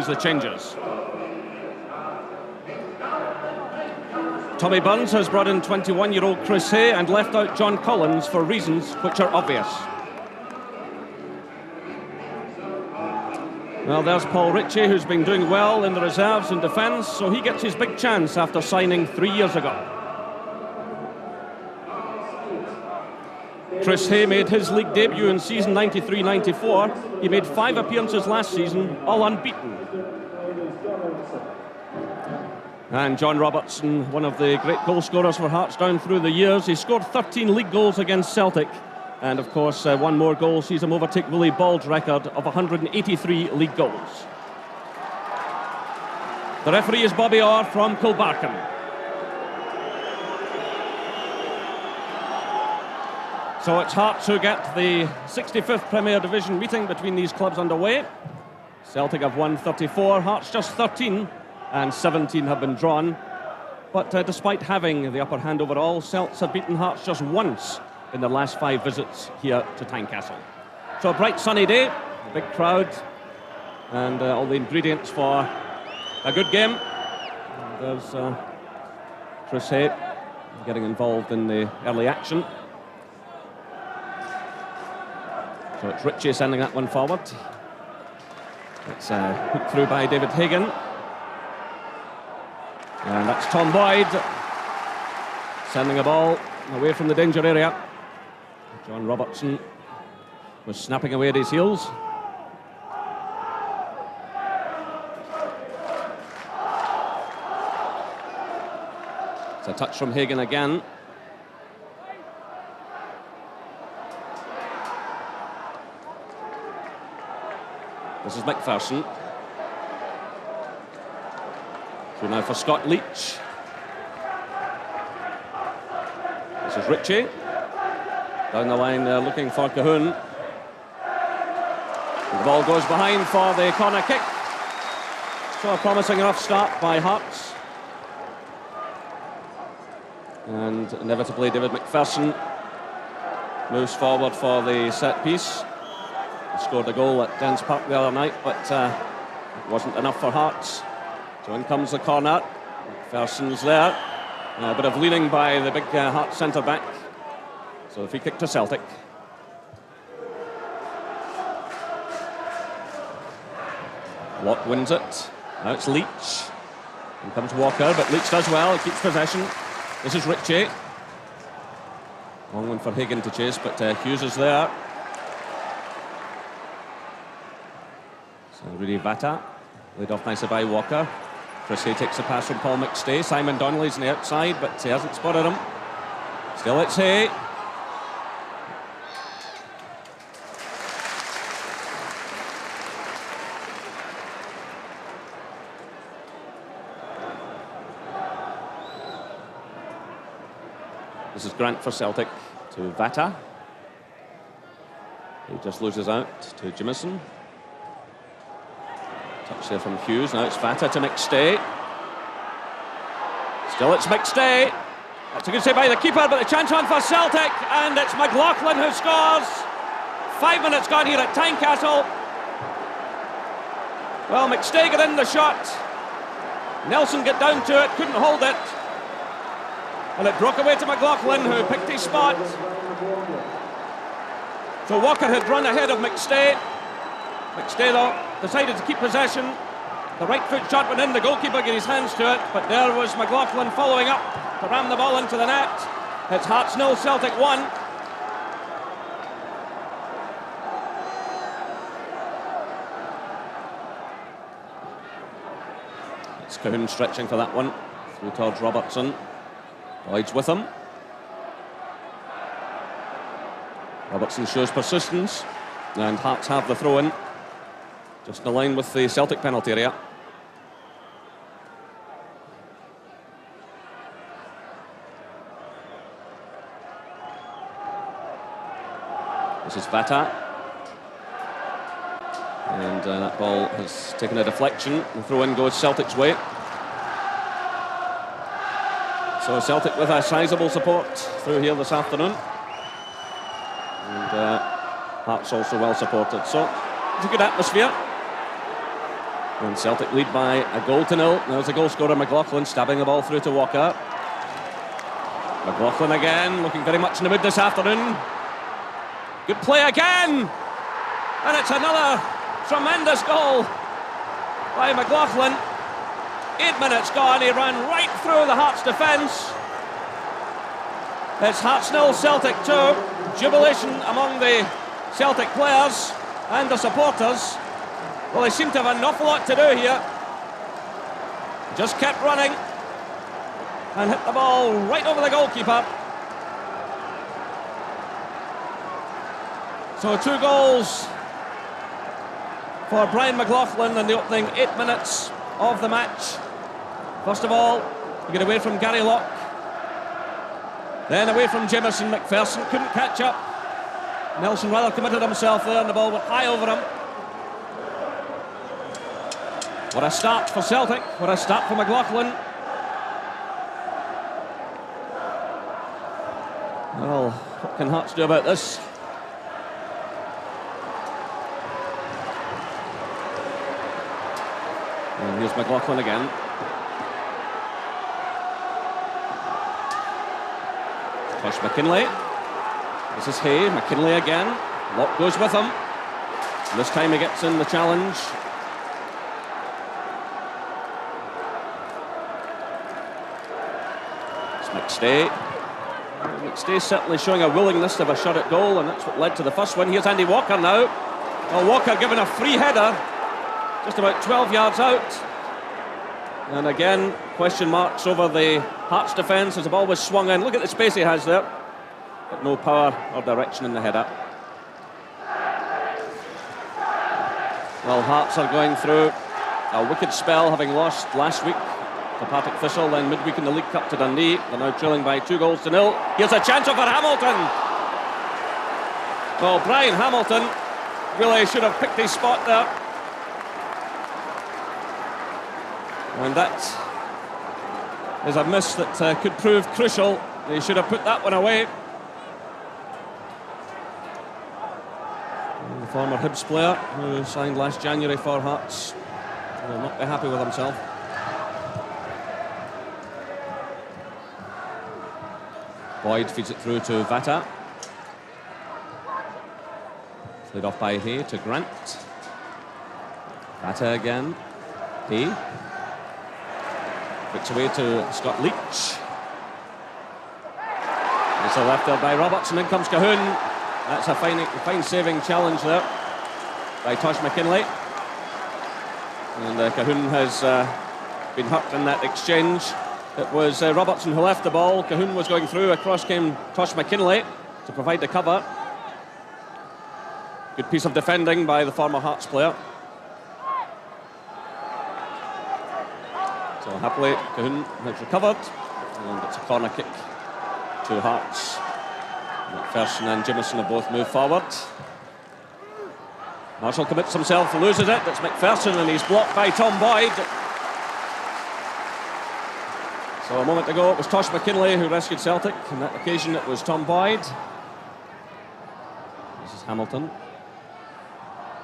brings the changes. Tommy Burns has brought in 21-year-old Chris Hay and left out John Collins for reasons which are obvious. Well, there's Paul Ritchie, who's been doing well in the reserves in defence, so he gets his big chance after signing 3 years ago. Chris Hay made his league debut in season 93-94. He made 5 appearances last season, all unbeaten. And John Robertson, one of the great goal scorers for Hearts down through the years. He scored 13 league goals against Celtic. And of course, one more goal sees him overtake Willie Bald's record of 183 league goals. The referee is Bobby Orr from Kilbarcombe. So it's Hearts who get the 65th Premier Division meeting between these clubs underway. Celtic have won 34, Hearts just 13, and 17 have been drawn. But despite having the upper hand overall, Celts have beaten Hearts just once in their last 5 visits here to Tynecastle. So a bright sunny day, a big crowd, and all the ingredients for a good game. And there's Chris Hay getting involved in the early action. So it's Ritchie sending that one forward. It's hooked through by David Hagan. And that's Tom Boyd sending a ball away from the danger area. John Robertson was snapping away at his heels. It's a touch from Hagan again. This is McPherson. So now for Scott Leach. This is Ritchie. Down the line looking for Cahoon. And the ball goes behind for the corner kick. So a promising enough start by Hearts. And inevitably David McPherson moves forward for the set piece. He scored a goal at Dens Park the other night, but it wasn't enough for Hearts. So in comes the corner. McPherson's there. A bit of leaning by the big Hearts centre-back. So the free kick to Celtic. Watt wins it. Now it's Leach. In comes Walker, but Leach does well. He keeps possession. This is Ritchie. Long one for Hagan to chase, but Hughes is there. So Rudy Vata laid off nicely by Walker. Chris Hay takes the pass from Paul McStay. Simon Donnelly's on the outside, but he hasn't spotted him. Still it's Hay. This is Grant for Celtic to Vata. He just loses out to Jimison. Touch there from Hughes. Now it's Vata to McStay. Still it's McStay. That's a good save by the keeper, but the chance on for Celtic, and it's McLaughlin who scores. 5 minutes gone here at Tynecastle. Well, McStay got in the shot. Nelson got down to it, couldn't hold it. And it broke away to McLaughlin, who picked his spot. So Walker had run ahead of McStay. McStay, though, decided to keep possession. The right foot shot went in, the goalkeeper got his hands to it, but there was McLaughlin following up to ram the ball into the net. It's Hearts 0, Celtic 1. It's Cahoon stretching for that one, through towards Robertson. Boyd's with him. Robertson shows persistence, and Hearts have the throw-in. Just in line with the Celtic penalty area. This is Vata. And that ball has taken a deflection. The throw-in goes Celtic's way. So Celtic with a sizable support through here this afternoon. And Hearts also well supported. So it's a good atmosphere. And Celtic lead by a goal to nil. There's the goal scorer, McLaughlin, stabbing the ball through to Walker. McLaughlin again, looking very much in the mood this afternoon. Good play again! And it's another tremendous goal by McLaughlin. 8 minutes gone, he ran right through the Hearts defence. It's Hearts 0, Celtic 2. Jubilation among the Celtic players and the supporters. Well, they seem to have an awful lot to do here. Just kept running and hit the ball right over the goalkeeper. So 2 goals for Brian McLaughlin in the opening 8 minutes of the match. First of all, he got away from Gary Locke. Then away from Jameson. McPherson couldn't catch up. Nelson rather committed himself there and the ball went high over him. What a start for Celtic. What a start for McLaughlin. Well, what can Hearts do about this? And here's McLaughlin again. Tosh McKinlay. This is Hay. McKinlay again. Locke goes with him. And this time he gets in the challenge. It's McStay. McStay's certainly showing a willingness to have a shot at goal, and that's what led to the first one. Here's Andy Walker now. Well, Walker given a free header just about 12 yards out. And again, question marks over the Hearts defence as the ball was swung in. Look at the space he has there, but no power or direction in the header. Well, Hearts are going through a wicked spell, having lost last week to Partick Thistle, then midweek in the League Cup to Dundee. They're now trailing by 2 goals to nil. Here's a chance for Hamilton. Well, Brian Hamilton really should have picked his spot there. And that is a miss that could prove crucial. They should have put that one away. And the former Hibs player who signed last January for Hearts will not be happy with himself. Boyd feeds it through to Vata. Played off by Hay to Grant. Vata again. Hay. Flicks away to Scott Leach. It's a left there by Robertson. In comes Cahoon. That's a fine saving challenge there by Tosh McKinlay. And Cahoon has been hurt in that exchange. It was Robertson who left the ball. Cahoon was going through. Across came Tosh McKinlay to provide the cover. Good piece of defending by the former Hearts player. So happily, Cahoon has recovered, and it's a corner kick to Hearts. McPherson and Jameson have both moved forward. Marshall commits himself, loses it. It's McPherson, and he's blocked by Tom Boyd. So a moment ago, it was Tosh McKinlay who rescued Celtic. On that occasion, it was Tom Boyd. This is Hamilton.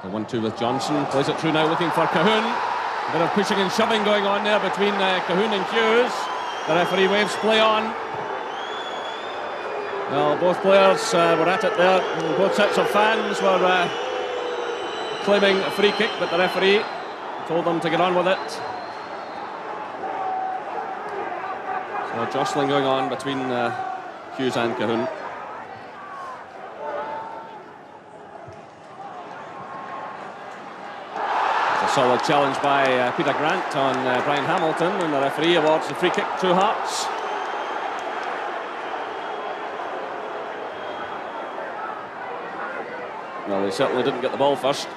The 1-2 with Johnson. Plays it through now, looking for Cahoon. A bit of pushing and shoving going on there between Cahoon and Hughes. The referee waves play on. Well, both players were at it there. Both sets of fans were claiming a free kick, but the referee told them to get on with it. So jostling going on between Hughes and Cahoon. Solid challenge by Peter Grant on Brian Hamilton, and the referee awards the free kick to Hearts. Well, he certainly didn't get the ball first.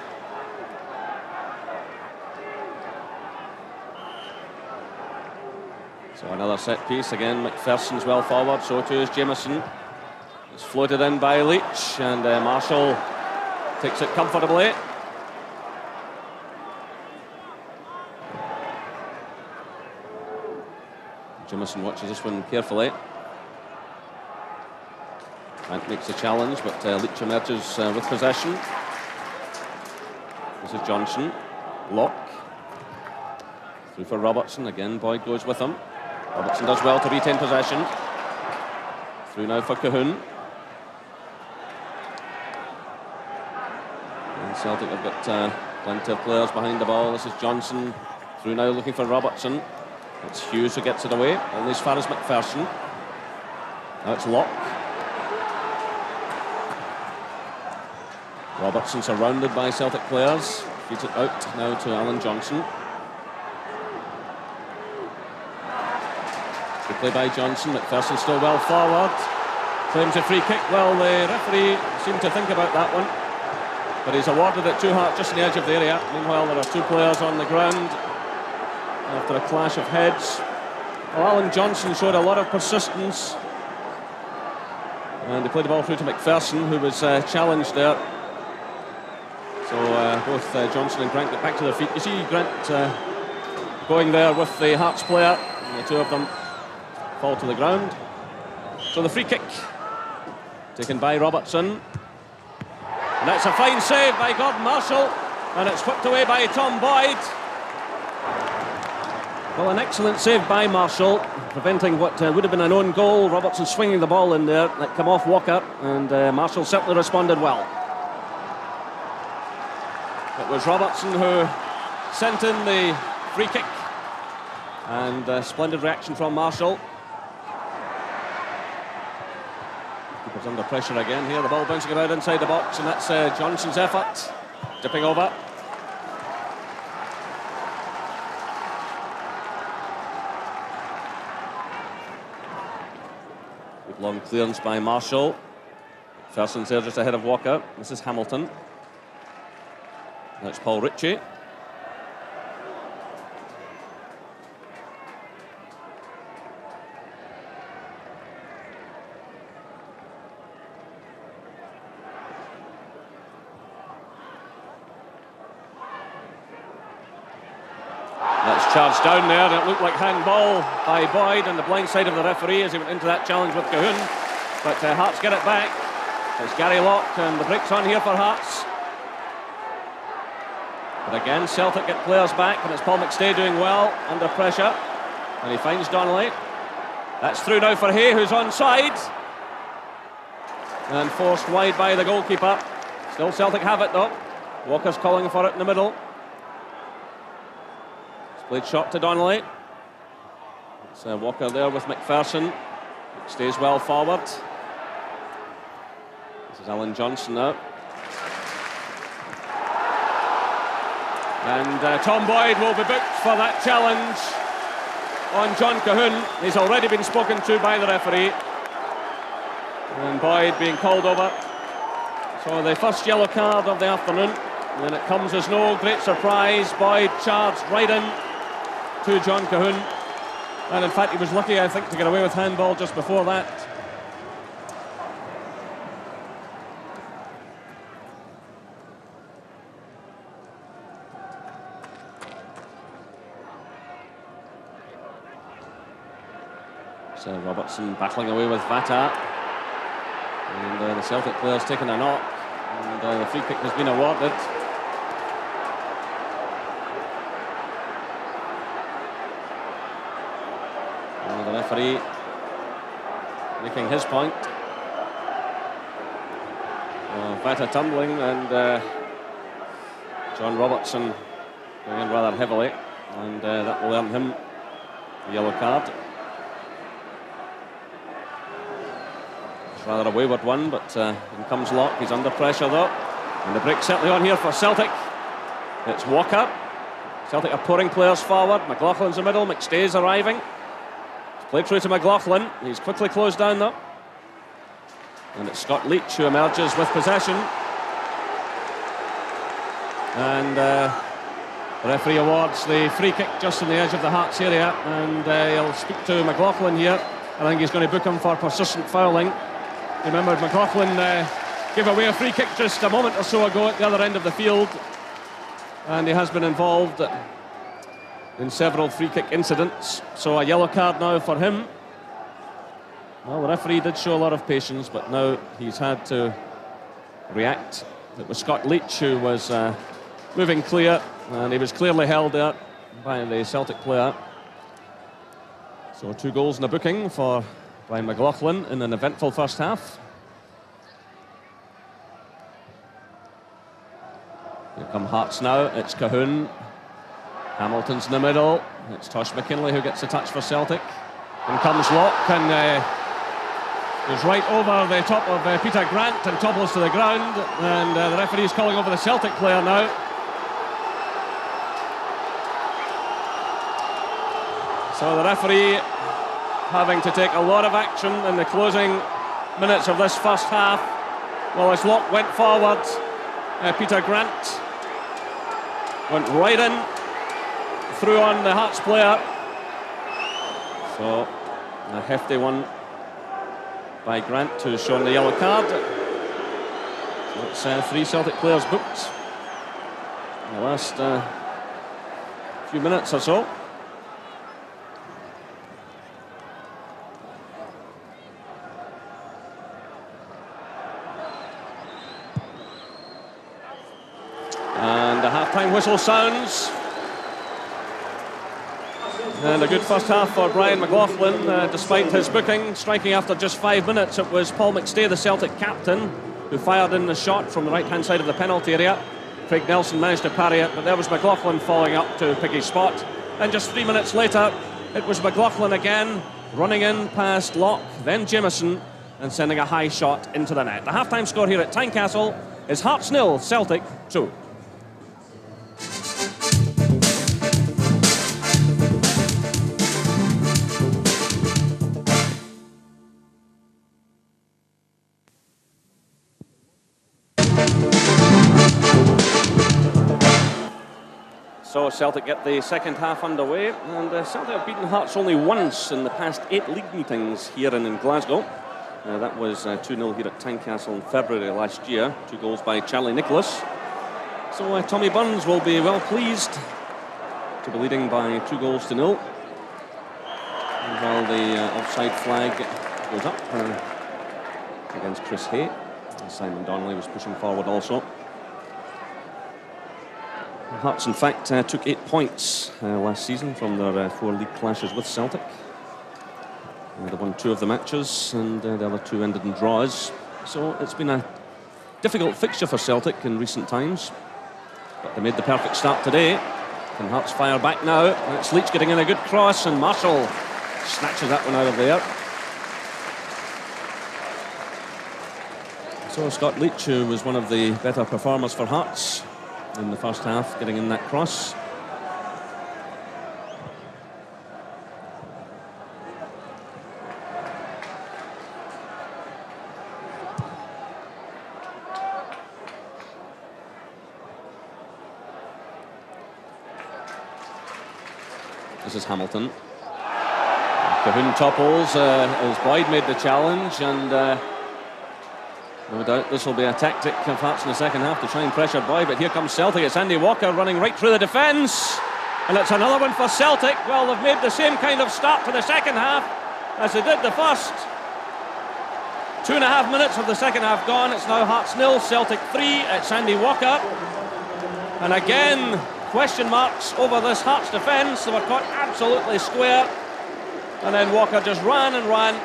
So another set piece again. McPherson's well forward, so too is Jameson. It's floated in by Leach, and Marshall takes it comfortably. Jameson watches this one carefully. Grant makes the challenge, but Leach emerges with possession. This is Johnson. Locke. Through for Robertson, again Boyd goes with him. Robertson does well to retain possession. Through now for Cahoon. And Celtic have got plenty of players behind the ball. This is Johnson. Through now looking for Robertson. It's Hughes who gets it away, only as far as McPherson. Now it's Locke. Robertson surrounded by Celtic players. Feeds it out now to Alan Johnson. Good play by Johnson. McPherson still well forward. Claims a free kick. Well, the referee seemed to think about that one, but he's awarded it to Hart just on the edge of the area. Meanwhile, there are two players on the ground after a clash of heads. Well, Alan Johnson showed a lot of persistence, and he played the ball through to McPherson, who was challenged there. So both Johnson and Grant get back to their feet. You see Grant going there with the Hearts player, and the two of them fall to the ground. So the free kick taken by Robertson, and that's a fine save by Gordon Marshall, and it's whipped away by Tom Boyd. Well, an excellent save by Marshall, preventing what would have been an own goal. Robertson swinging the ball in there, that come off Walker, and Marshall certainly responded well. It was Robertson who sent in the free kick, and a splendid reaction from Marshall. Keeper's under pressure again here, the ball bouncing about inside the box, and that's Johnson's effort, dipping over. Good long clearance by Marshall. McPherson's there just ahead of Walker. This is Hamilton. That's Paul Ritchie. That's charged down there, and it looked like handball by Boyd on the blind side of the referee as he went into that challenge with Cahoon. But Hearts get it back. It's Gary Locke, and the break's on here for Hearts. But again, Celtic get players back, and it's Paul McStay doing well under pressure. And he finds Donnelly. That's through now for Hay, who's onside. And forced wide by the goalkeeper. Still Celtic have it though. Walker's calling for it in the middle. Played shot to Donnelly. It's Walker there with McPherson. Stays well forward. This is Alan Johnson now. And Tom Boyd will be booked for that challenge on John Cahoon. He's already been spoken to by the referee. And Boyd being called over. So the first yellow card of the afternoon. And it comes as no great surprise. Boyd charged right in to John Cahoon. And in fact, he was lucky, I think, to get away with handball just before that. So Robertson battling away with Vata. And the Celtic player's taken a knock. And the free kick has been awarded. And the referee making his point. Vata tumbling, and John Robertson going in rather heavily. And that will earn him a yellow card. Rather a wayward one, but in comes Locke. He's under pressure though, and the break's certainly on here for Celtic. It's Walker. Celtic are pouring players forward. McLaughlin's in the middle. McStay's arriving. It's played through to McLaughlin. He's quickly closed down though, and it's Scott Leach who emerges with possession. And the referee awards the free kick just on the edge of the Hearts area, and he'll speak to McLaughlin here. I think he's going to book him for persistent fouling. Remember, McLaughlin gave away a free kick just a moment or so ago at the other end of the field, and he has been involved in several free kick incidents. So a yellow card now for him. Well, the referee did show a lot of patience, but now he's had to react. It was Scott Leach who was moving clear, and he was clearly held there. by the Celtic player. So 2 goals in a booking for Brian McLaughlin in an eventful first half. Here come Hearts now. It's Cahoon. Hamilton's in the middle. It's Tosh McKinley who gets the touch for Celtic. In comes Locke and goes right over the top of Peter Grant and topples to the ground. And the referee's calling over the Celtic player now. So the referee having to take a lot of action in the closing minutes of this first half. Well, as Locke went forward, Peter Grant went right in, threw on the Hearts player. So a hefty one by Grant, who's shown the yellow card. So it's 3 Celtic players booked in the last few minutes or so. And the half-time whistle sounds. And a good first half for Brian McLaughlin, despite his booking. Striking after just 5 minutes, it was Paul McStay, the Celtic captain, who fired in the shot from the right-hand side of the penalty area. Craig Nelson managed to parry it, but there was McLaughlin falling up to pick his spot. And just 3 minutes later, it was McLaughlin again, running in past Locke, then Jameson, and sending a high shot into the net. The half-time score here at Tynecastle is Hearts 0, Celtic 2. So Celtic get the second half underway, and Celtic have beaten Hearts only once in the past 8 league meetings here in Glasgow. That was 2-0 here at Tynecastle in February last year, 2 goals by Charlie Nicholas. So Tommy Burns will be well pleased to be leading by 2-0. And while the offside flag goes up against Chris Hay, and Simon Donnelly was pushing forward also. Hearts, in fact, took 8 points last season from their 4 league clashes with Celtic. They won 2 of the matches, and the other 2 ended in draws. So it's been a difficult fixture for Celtic in recent times. But they made the perfect start today. Can Hearts fire back now? And it's Leach getting in a good cross, and Marshall snatches that one out of there. So Scott Leach, who was one of the better performers for Hearts in the first half, getting in that cross. This is Hamilton. Cahoon topples as Boyd made the challenge, and no doubt this will be a tactic of Hearts in the second half to try and pressure Boyd. But here comes Celtic. It's Andy Walker running right through the defence, and it's another one for Celtic. Well, they've made the same kind of start to the second half as they did the first. 2.5 minutes of the second half gone. It's now Hearts 0, Celtic 3. It's Andy Walker, and again question marks over this Hearts defence. They were caught absolutely square, and then Walker just ran and ran.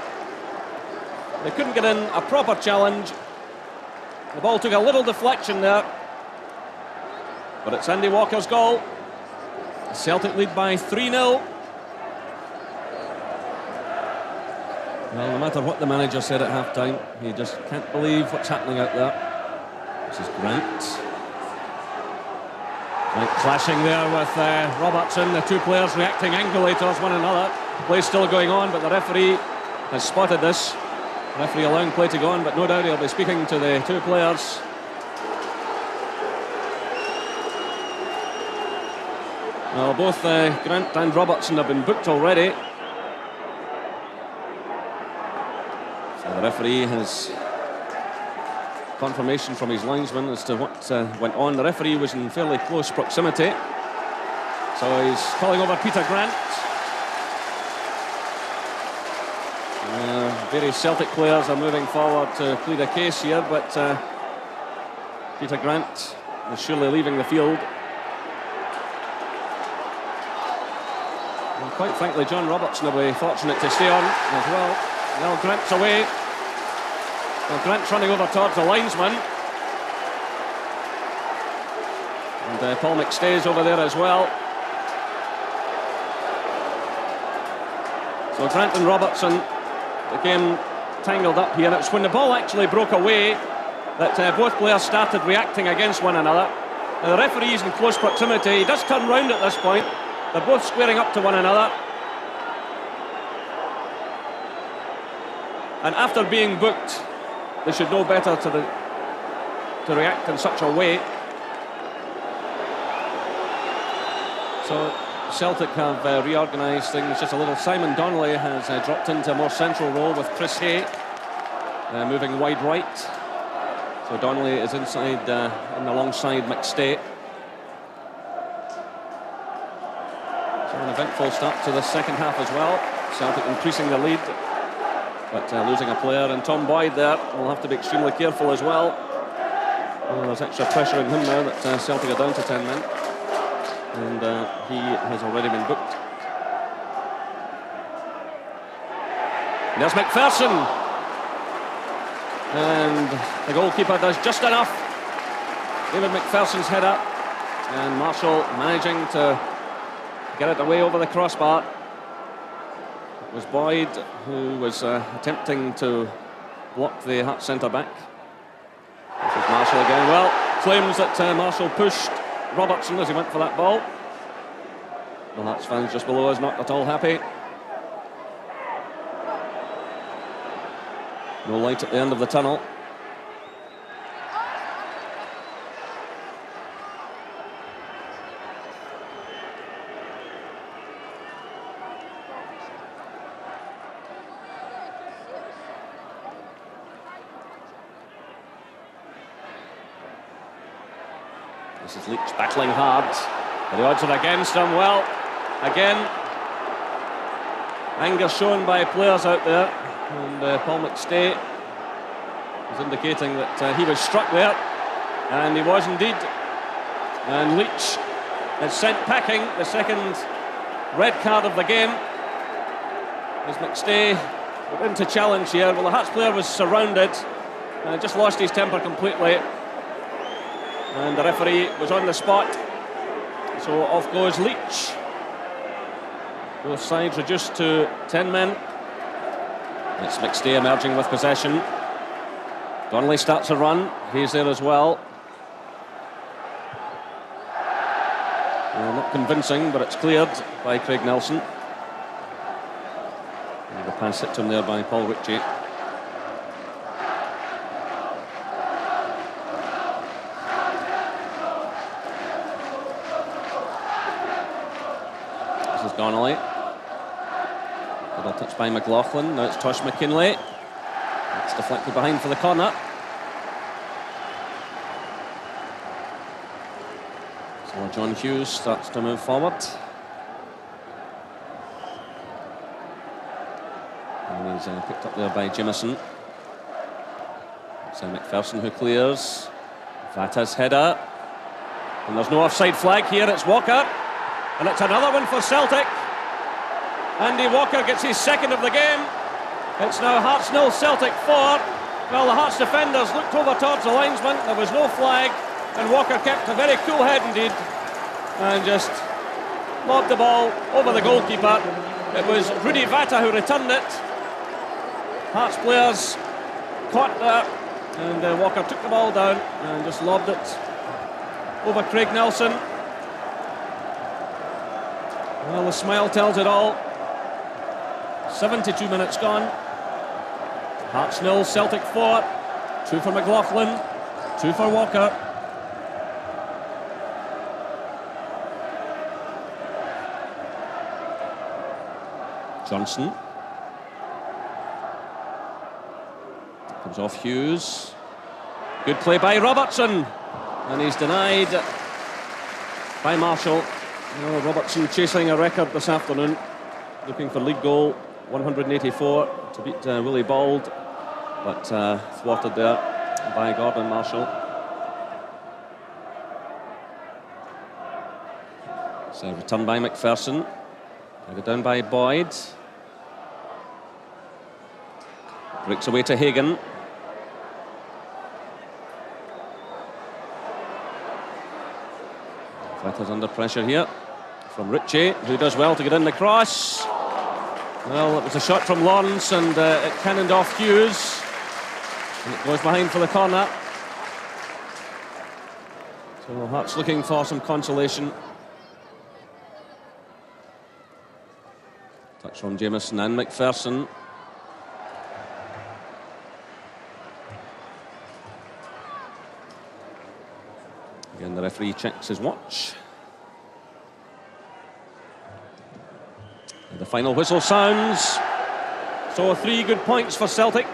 They couldn't get in a proper challenge. The ball took a little deflection there, but it's Andy Walker's goal. Celtic lead by 3-0. Well, no matter what the manager said at half-time, he just can't believe what's happening out there. This is Grant. Right, clashing there with Robertson, the 2 players reacting angrily towards one another. Play still going on, but the referee has spotted this. Referee allowing play to go on, but no doubt he'll be speaking to the 2 players. Well, both Grant and Robertson have been booked already. So the referee has confirmation from his linesman as to what went on. The referee was in fairly close proximity, so he's calling over Peter Grant. Various Celtic players are moving forward to plead a case here, but Peter Grant is surely leaving the field. And quite frankly, John Robertson will be fortunate to stay on as well. Well, Grant's away. Well, Grant's running over towards the linesman. And Paul McStay's over there as well. So Grant and Robertson became tangled up here. And it's when the ball actually broke away that both players started reacting against one another. Now, the referee is in close proximity. He does turn round at this point. They're both squaring up to one another. And after being booked, they should know better to react in such a way. So Celtic have reorganised things just a little. Simon Donnelly has dropped into a more central role with Chris Hay moving wide right. So Donnelly is inside and alongside McStay. So an eventful start to the second half as well. Celtic increasing the lead, but losing a player, and Tom Boyd there will have to be extremely careful as well. There's extra pressure on him now that Celtic are down to 10 men, and he has already been booked. There's McPherson, and the goalkeeper does just enough. David McPherson's header, and Marshall managing to get it away over the crossbar. It was Boyd who was attempting to block the Hearts centre-back. This is Marshall again. Well, claims that Marshall pushed Robertson as he went for that ball. The Hearts fans just below us not at all happy. No light at the end of the tunnel. This is Leach battling hard. The odds are against him. Well, again, anger shown by players out there. And Paul McStay is indicating that he was struck there. And he was indeed. And Leach is sent packing, the second red card of the game. As McStay went into challenge here. Well, the Hearts player was surrounded and just lost his temper completely. And the referee was on the spot. So off goes Leach. Both sides reduced to 10 men. It's McStay emerging with possession. Donnelly starts a run. He's there as well. Well, not convincing, but it's cleared by Craig Nelson. And the pass hit to him there by Paul Ritchie. This is Donnelly. Little touch by McLaughlin. Now it's Tosh McKinlay. It's deflected behind for the corner. So John Hughes starts to move forward. And he's picked up there by Jimison. It's McPherson who clears. Vata's header. And there's no offside flag here. It's Walker. And it's another one for Celtic. Andy Walker gets his second of the game. It's now Hearts 0, Celtic 4. Well, the Hearts defenders looked over towards the linesman. There was no flag, and Walker kept a very cool head indeed, and just lobbed the ball over the goalkeeper. It was Rudy Vata who returned it. Hearts players caught that, and Walker took the ball down and just lobbed it over Craig Nelson. Well, the smile tells it all. 72 minutes gone. Hearts 0, Celtic 4. 2 for McLaughlin, 2 for Walker. Johnson. Comes off Hughes. Good play by Robertson. And he's denied by Marshall. Oh, Robertson chasing a record this afternoon. Looking for league goal 184 to beat Willie Bald. But thwarted there by Gordon Marshall. So returned by McPherson. Headed down by Boyd. Breaks away to Hagan. Vata's under pressure here from Ritchie, who does well to get in the cross. Well, it was a shot from Lawrence and it cannoned off Hughes. And it goes behind for the corner. So Hearts looking for some consolation. Touch from Jameson and McPherson. Again, the referee checks his watch. And the final whistle sounds. So 3 good points for Celtic.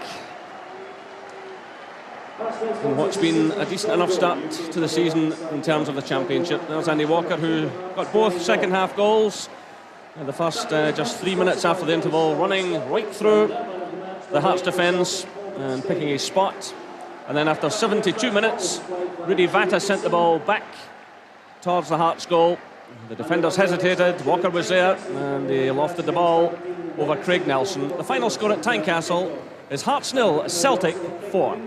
And what's been a decent enough start to the season in terms of the championship. There's Andy Walker, who got both second half goals. And the first just 3 minutes after the interval, running right through the Hearts defence and picking his spot. And then after 72 minutes, Rudy Vata sent the ball back towards the Hearts goal. The defenders hesitated, Walker was there, and he lofted the ball over Craig Nelson. The final score at Tynecastle is Hearts 0, Celtic 4.